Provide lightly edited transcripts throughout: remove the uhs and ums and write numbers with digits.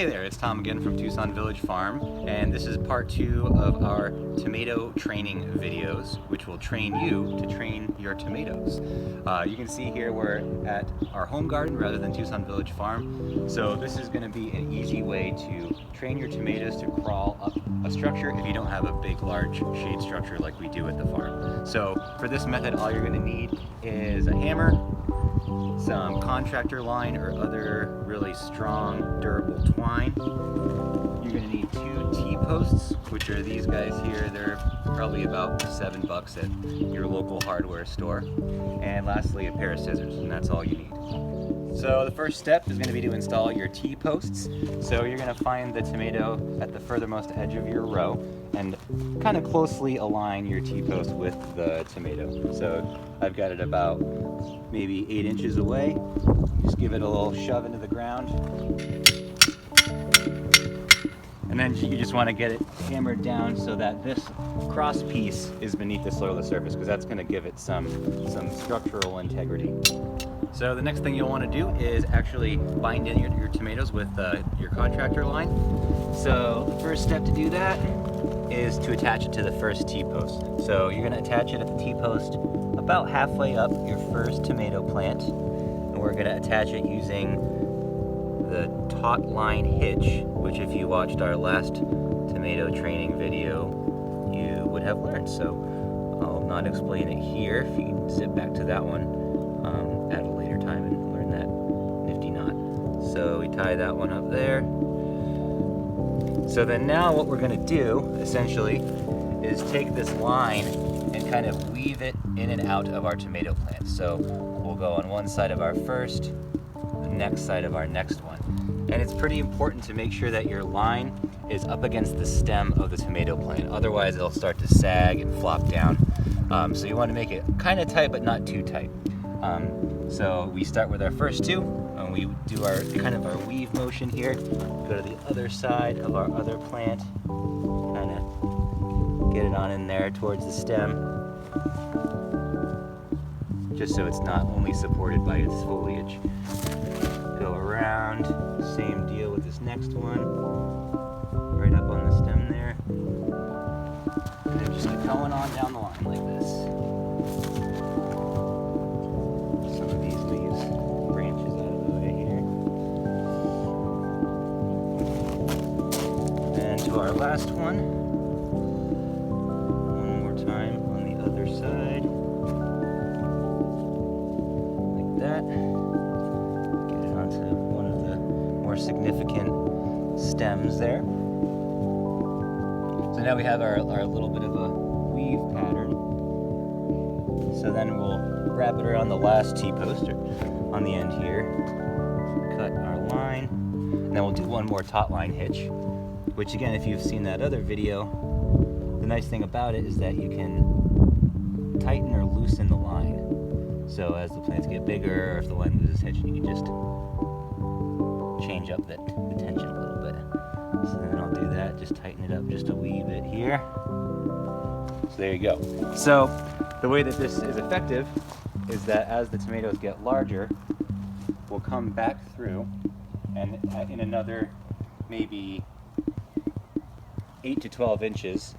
Hey there, it's Tom again from Tucson Village Farm, and this is part 2 of our tomato training videos, which will train you to train your tomatoes. You can see here we're at our home garden rather than Tucson Village Farm, so this is going to be an easy way to train your tomatoes to crawl up a structure if you don't have a big, large shade structure like we do at the farm. So for this method, all you're going to need is a hammer, some contractor line or other really strong, durable twine. You're going to need 2 T-posts, which are these guys here. They're probably about $7 at your local hardware store. And lastly, a pair of scissors, and that's all you need. So the first step is going to be to install your T-posts. So you're going to find the tomato at the furthermost edge of your row and kind of closely align your T-post with the tomato. So I've got it about maybe 8 inches away. Just give it a little shove into the ground. And then you just want to get it hammered down so that this cross piece is beneath the soil of the surface, because that's going to give it some structural integrity. So the next thing you'll want to do is actually bind in your tomatoes with your contractor line. So the first step to do that is to attach it to the first T-post. So you're going to attach it at the T-post about halfway up your first tomato plant, and we're going to attach it using the taut line hitch, which if you watched our last tomato training video you would have learned. So I'll not explain it here. If you can sit back to that one at a later time and learn that nifty knot. So we tie that one up there. So then now what we're going to do essentially is take this line and kind of weave it in and out of our tomato plant. So we'll go on one side of our first, the next side of our next one. And it's pretty important to make sure that your line is up against the stem of the tomato plant. Otherwise it'll start to sag and flop down. So you want to make it kind of tight but not too tight. So we start with our first 2, and we do our weave motion here. Go to the other side of our other plant, kind of get it on in there towards the stem, just so it's not only supported by its foliage. Go around, same deal with this next one, right up on the stem there, and then just keep going on down the line like this. Some of these leaves, branches out of the way here. And to our last one more time on the other side, like that. Get it onto one of the more significant stems there. So now we have our little bit of a weave pattern. So then we'll wrap it around the last T-post on the end here, cut our line, and then we'll do one more taut line hitch, which again, if you've seen that other video, the nice thing about it is that you can tighten or loosen the line. So as the plants get bigger, or if the line loses tension, you can just change up the tension a little bit. So then I'll do that, just tighten it up just a wee bit here. So there you go. So the way that this is effective is that as the tomatoes get larger, we'll come back through, and in another maybe 8 to 12 inches,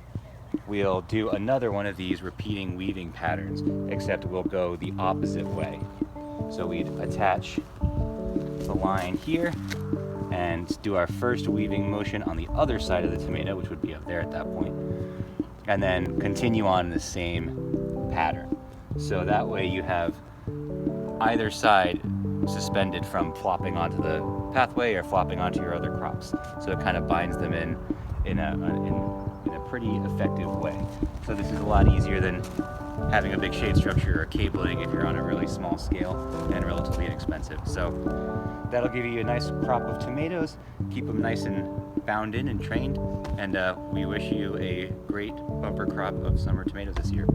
we'll do another one of these repeating weaving patterns, except we'll go the opposite way. So we'd attach the line here and do our first weaving motion on the other side of the tomato, which would be up there at that point, and then continue on the same pattern. So that way you have either side suspended from flopping onto the pathway or flopping onto your other crops. So it kind of binds them in a pretty effective way. So this is a lot easier than having a big shade structure or cabling if you're on a really small scale and relatively inexpensive. So that'll give you a nice crop of tomatoes, keep them nice and bound in and trained, and we wish you a great bumper crop of summer tomatoes this year.